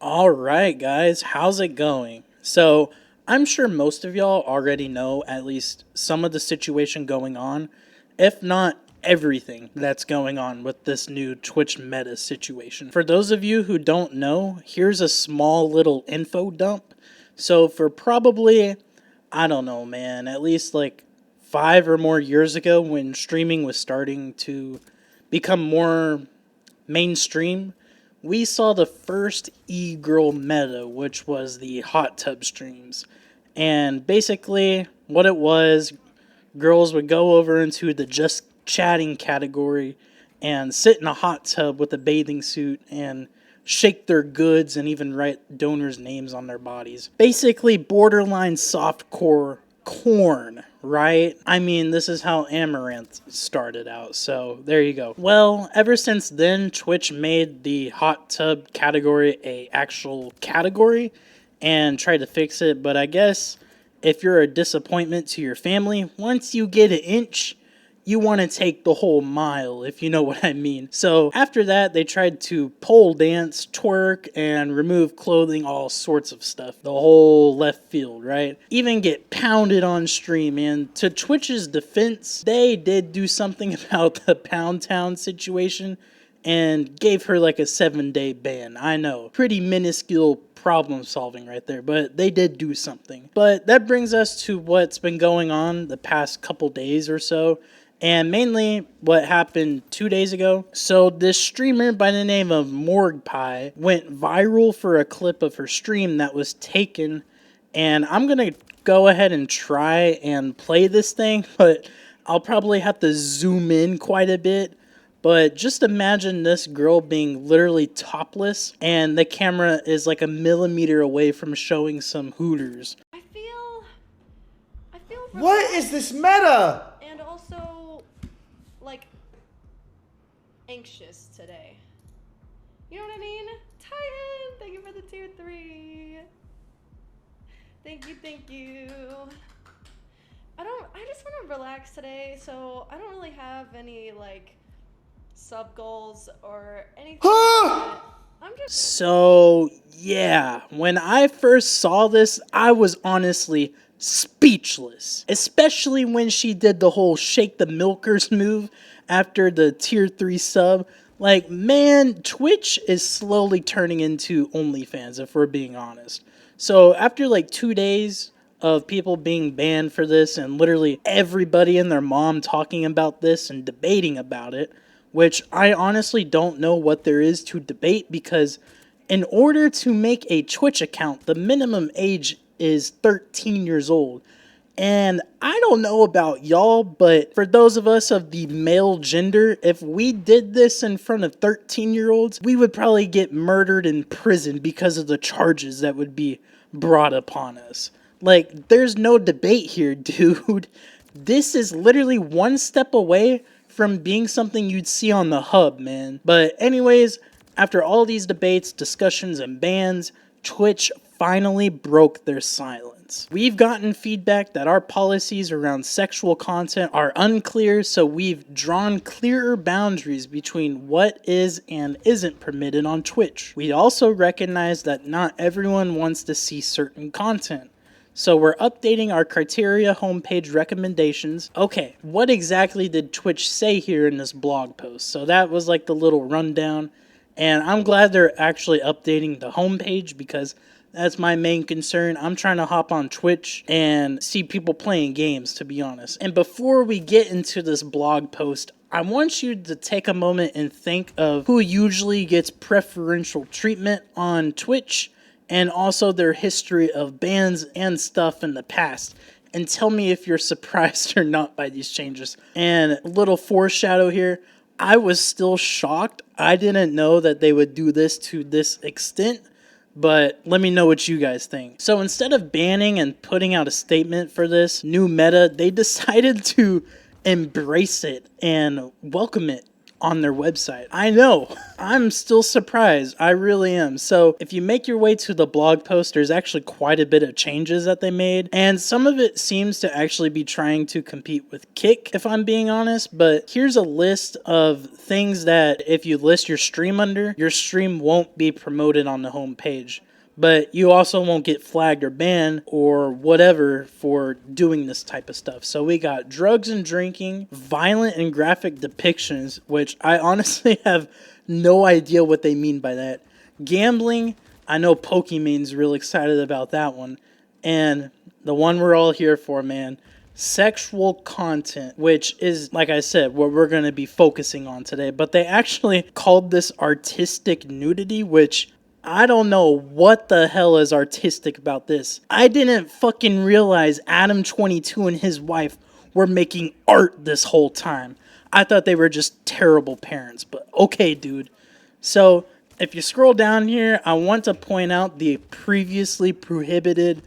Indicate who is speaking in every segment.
Speaker 1: All right, guys, how's it going? So, I'm sure most of y'all already know at least some of the situation going on, if not everything that's going on with this new Twitch meta situation. For those of you who don't know, here's a small little info dump. So, for probably, I don't know, man, at least like 5 or more years ago when streaming was starting to become more mainstream, we saw the first e-girl meta, which was the hot tub streams. And basically, what it was, girls would go over into the just chatting category and sit in a hot tub with a bathing suit and shake their goods and even write donors' names on their bodies. Basically, borderline softcore corn, right? I mean, this is how Amaranth started out, so there you go. Well, ever since then, Twitch made the hot tub category a actual category and tried to fix it, but I guess if you're a disappointment to your family, once you get an inch, you want to take the whole mile, if you know what I mean. So after that, they tried to pole dance, twerk, and remove clothing, all sorts of stuff. The whole left field, right? Even get pounded on stream. And to Twitch's defense, they did do something about the Pound Town situation and gave her like a 7-day ban. I know, pretty minuscule problem solving right there, but they did do something. But that brings us to what's been going on the past couple days or so, and mainly what happened 2 days ago. So this streamer by the name of Morgpie went viral for a clip of her stream that was taken, and I'm gonna go ahead and try and play this thing, but I'll probably have to zoom in quite a bit. But just imagine this girl being literally topless and the camera is like a millimeter away from showing some hooters.
Speaker 2: I feel
Speaker 3: What is this meta?
Speaker 2: and also like anxious today. You know what I mean? Titan, thank you for the tier 3. Thank you. I just want to relax today, so I don't really have any like sub goals or anything like that. I'm just
Speaker 1: So, yeah, when I first saw this, I was honestly speechless. Especially when she did the whole shake the milkers move after the tier 3 sub. Like, man, Twitch is slowly turning into OnlyFans, if we're being honest. So, after like 2 days of people being banned for this and literally everybody and their mom talking about this and debating about it, which I honestly don't know what there is to debate, because in order to make a Twitch account, the minimum age is 13 years old. And I don't know about y'all, but for those of us of the male gender, if we did this in front of 13-year-olds, we would probably get murdered in prison because of the charges that would be brought upon us. Like, there's no debate here, dude. This is literally one step away from being something you'd see on the hub, man. But anyways, after all these debates, discussions, and bans, Twitch finally broke their silence. We've gotten feedback that our policies around sexual content are unclear, so we've drawn clearer boundaries between what is and isn't permitted on Twitch. We also recognize that not everyone wants to see certain content, so we're updating our criteria homepage recommendations. Okay, what exactly did Twitch say here in this blog post? So that was like the little rundown. And I'm glad they're actually updating the homepage, because that's my main concern. I'm trying to hop on Twitch and see people playing games, to be honest. And before we get into this blog post, I want you to take a moment and think of who usually gets preferential treatment on Twitch, and also their history of bans and stuff in the past, and tell me if you're surprised or not by these changes. And a little foreshadow here, I was still shocked. I didn't know that they would do this to this extent, but let me know what you guys think. So instead of banning and putting out a statement for this new meta, they decided to embrace it and welcome it on their website. I know. I'm still surprised. I really am. So if you make your way to the blog post, there's actually quite a bit of changes that they made. And some of it seems to actually be trying to compete with Kick, if I'm being honest. But here's a list of things that if you list your stream under, your stream won't be promoted on the home page. But you also won't get flagged or banned or whatever for doing this type of stuff. So we got drugs and drinking, violent and graphic depictions, which I honestly have no idea what they mean by that. Gambling, I know Pokemon's real excited about that one. And the one we're all here for, man, sexual content, which is, like I said, what we're going to be focusing on today. But they actually called this artistic nudity, which I don't know what the hell is artistic about this. I didn't fucking realize Adam22 and his wife were making art this whole time. I thought they were just terrible parents, but okay, dude. So, if you scroll down here, I want to point out the previously prohibited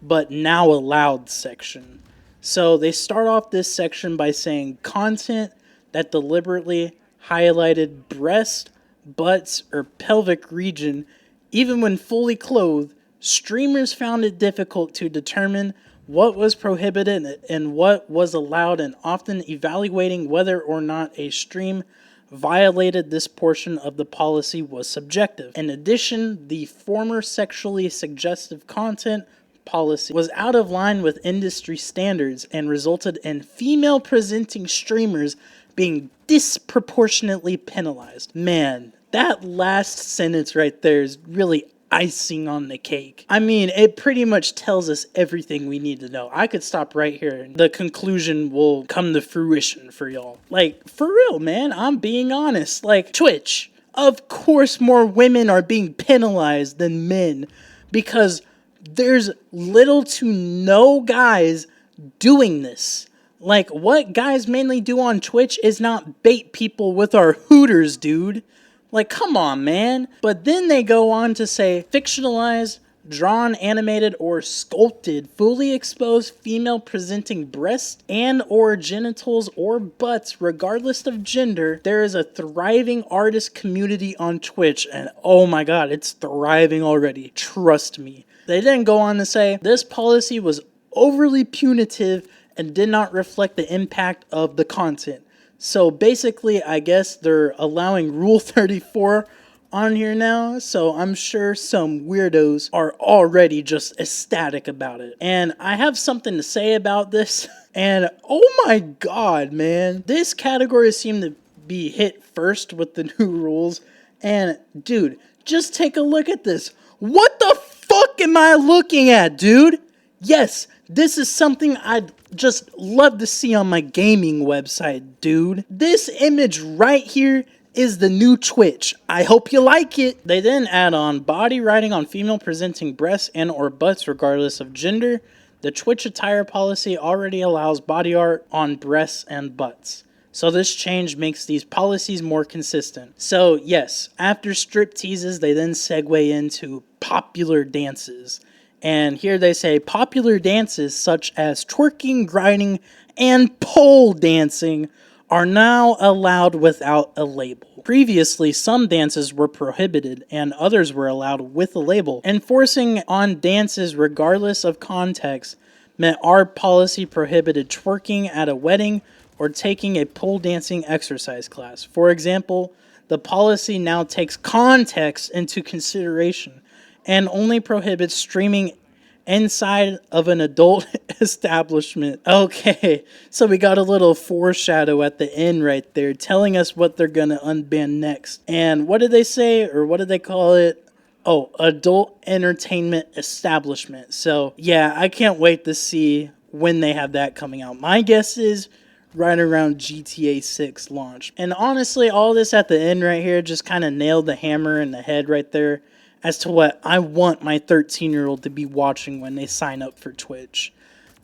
Speaker 1: but now allowed section. So, they start off this section by saying content that deliberately highlighted breast, butts, or pelvic region. Even when fully clothed, streamers found it difficult to determine what was prohibited and what was allowed, and often evaluating whether or not a stream violated this portion of the policy was subjective. In addition, the former sexually suggestive content policy was out of line with industry standards and resulted in female presenting streamers being disproportionately penalized. Man, that last sentence right there is really icing on the cake. I mean, it pretty much tells us everything we need to know. I could stop right here and the conclusion will come to fruition for y'all. Like, for real, man, I'm being honest. Like, Twitch, of course more women are being penalized than men because there's little to no guys doing this. Like, what guys mainly do on Twitch is not bait people with our hooters, dude. Like, come on, man. But then they go on to say, fictionalized, drawn, animated, or sculpted, fully exposed female-presenting breasts and or genitals or butts, regardless of gender. There is a thriving artist community on Twitch, and oh my god, it's thriving already. Trust me. They then go on to say, this policy was overly punitive and did not reflect the impact of the content. So basically, I guess they're allowing Rule 34 on here now, so I'm sure some weirdos are already just ecstatic about it. And I have something to say about this, and oh my god, man, this category seemed to be hit first with the new rules, and dude, just take a look at this. What the fuck am I looking at, dude? Yes, this is something I'd just love to see on my gaming website, dude. This image right here is the new Twitch. I hope you like it. They then add on body writing on female presenting breasts and or butts regardless of gender. The Twitch attire policy already allows body art on breasts and butts. So this change makes these policies more consistent. So yes, after strip teases, they then segue into popular dances. And here they say popular dances such as twerking, grinding, and pole dancing are now allowed without a label. Previously, some dances were prohibited and others were allowed with a label. Enforcing on dances regardless of context meant our policy prohibited twerking at a wedding or taking a pole dancing exercise class. For example, the policy now takes context into consideration and only prohibits streaming inside of an adult establishment. Okay, so we got a little foreshadow at the end right there telling us what they're gonna unban next. And what did they say, or what did they call it? Oh, adult entertainment establishment. So yeah, I can't wait to see when they have that coming out. My guess is right around GTA 6 launch. And honestly, all this at the end right here just kind of nailed the hammer in the head right there as to what I want my 13-year-old to be watching when they sign up for Twitch.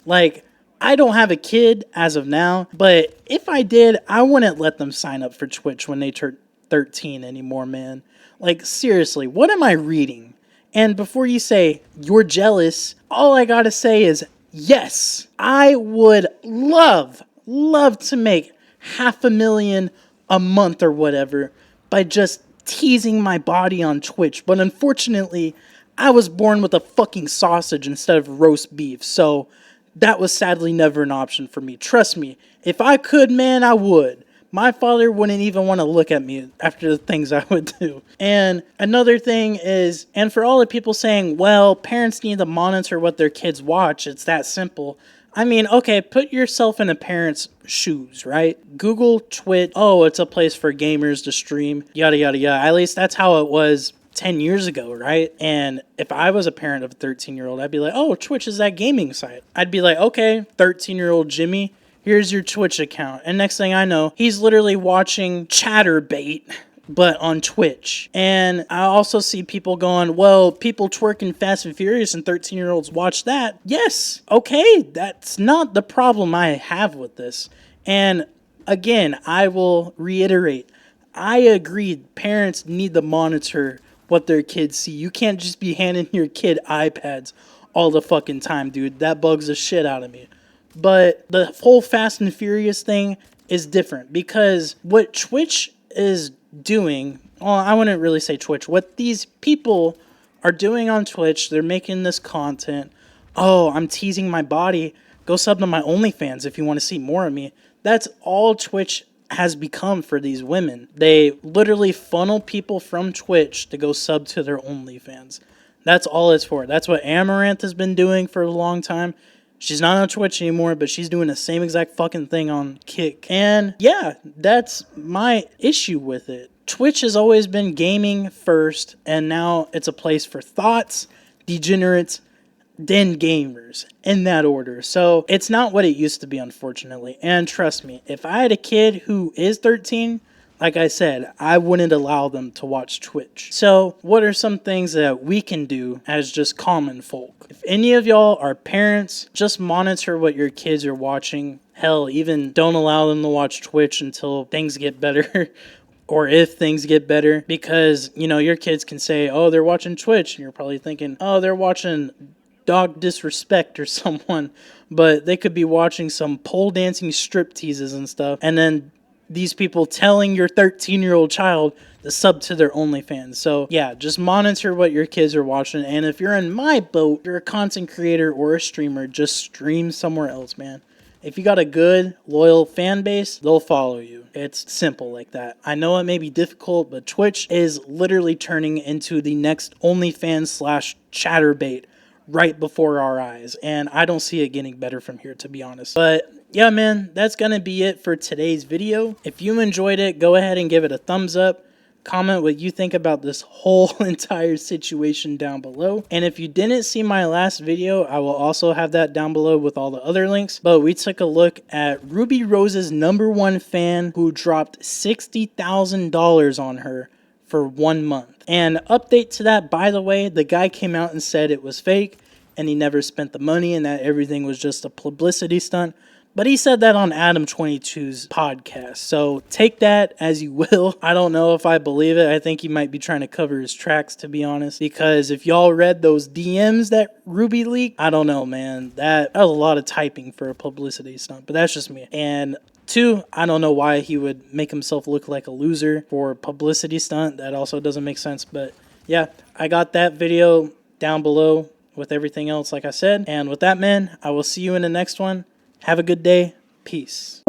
Speaker 1: Like, I don't have a kid as of now, but if I did, I wouldn't let them sign up for Twitch when they turn 13 anymore, man. Like, seriously, what am I reading? And before you say, you're jealous, all I gotta say is, yes, I would love to make $500,000 a month or whatever by just teasing my body on Twitch. But unfortunately, I was born with a fucking sausage instead of roast beef. So that was sadly never an option for me. Trust me, if I could, man, I would. My father wouldn't even want to look at me after the things I would do. And another thing is, and for all the people saying, well, parents need to monitor what their kids watch, it's that simple. I mean, okay, put yourself in a parent's shoes, right? Google Twitch. Oh, it's a place for gamers to stream, yada, yada, yada. At least that's how it was 10 years ago, right? And if I was a parent of a 13-year-old, I'd be like, oh, Twitch is that gaming site. I'd be like, okay, 13-year-old Jimmy, here's your Twitch account. And next thing I know, he's literally watching Chatterbait, but on Twitch. And I also see people going, well, people twerking Fast and Furious and 13-year-olds watch that. Yes, okay, that's not the problem I have with this. And again, I will reiterate, I agree, parents need to monitor what their kids see. You can't just be handing your kid iPads all the fucking time, dude. That bugs the shit out of me. But the whole Fast and Furious thing is different because what Twitch is doing, well, I wouldn't really say Twitch. What these people are doing on Twitch, they're making this content. Oh, I'm teasing my body. Go sub to my OnlyFans if you want to see more of me. That's all Twitch has become for these women. They literally funnel people from Twitch to go sub to their OnlyFans. That's all it's for. That's what Amaranth has been doing for a long time. She's not on Twitch anymore, but she's doing the same exact fucking thing on Kick. And yeah, that's my issue with it. Twitch has always been gaming first, and now it's a place for thoughts, degenerates, then gamers, in that order. So it's not what it used to be, unfortunately. And trust me, if I had a kid who is 13, like I said, I wouldn't allow them to watch Twitch. So what are some things that we can do as just common folk? If any of y'all are parents, just monitor what your kids are watching. Hell, even don't allow them to watch Twitch until things get better. Or if things get better. Because, you know, your kids can say, oh, they're watching Twitch. And you're probably thinking, oh, they're watching Dog Disrespect or someone. But they could be watching some pole dancing strip teases and stuff. And then these people telling your 13-year-old child to sub to their OnlyFans. So yeah, just monitor what your kids are watching. And if you're in my boat, you're a content creator or a streamer, just stream somewhere else, man. If you got a good, loyal fan base, they'll follow you. It's simple like that. I know it may be difficult, but Twitch is literally turning into the next OnlyFans / Chatterbait right before our eyes. And I don't see it getting better from here, to be honest. But yeah, man, that's going to be it for today's video. If you enjoyed it, go ahead and give it a thumbs up. Comment what you think about this whole entire situation down below. And if you didn't see my last video, I will also have that down below with all the other links. But we took a look at Ruby Rose's #1 fan who dropped $60,000 on her for 1 month. And update to that, by the way, the guy came out and said it was fake and he never spent the money and that everything was just a publicity stunt. But he said that on Adam22's podcast. So take that as you will. I don't know if I believe it. I think he might be trying to cover his tracks, to be honest. Because if y'all read those DMs that Ruby leaked, I don't know, man. That was a lot of typing for a publicity stunt. But that's just me. And 2, I don't know why he would make himself look like a loser for a publicity stunt. That also doesn't make sense. But yeah, I got that video down below with everything else, like I said. And with that, man, I will see you in the next one. Have a good day. Peace.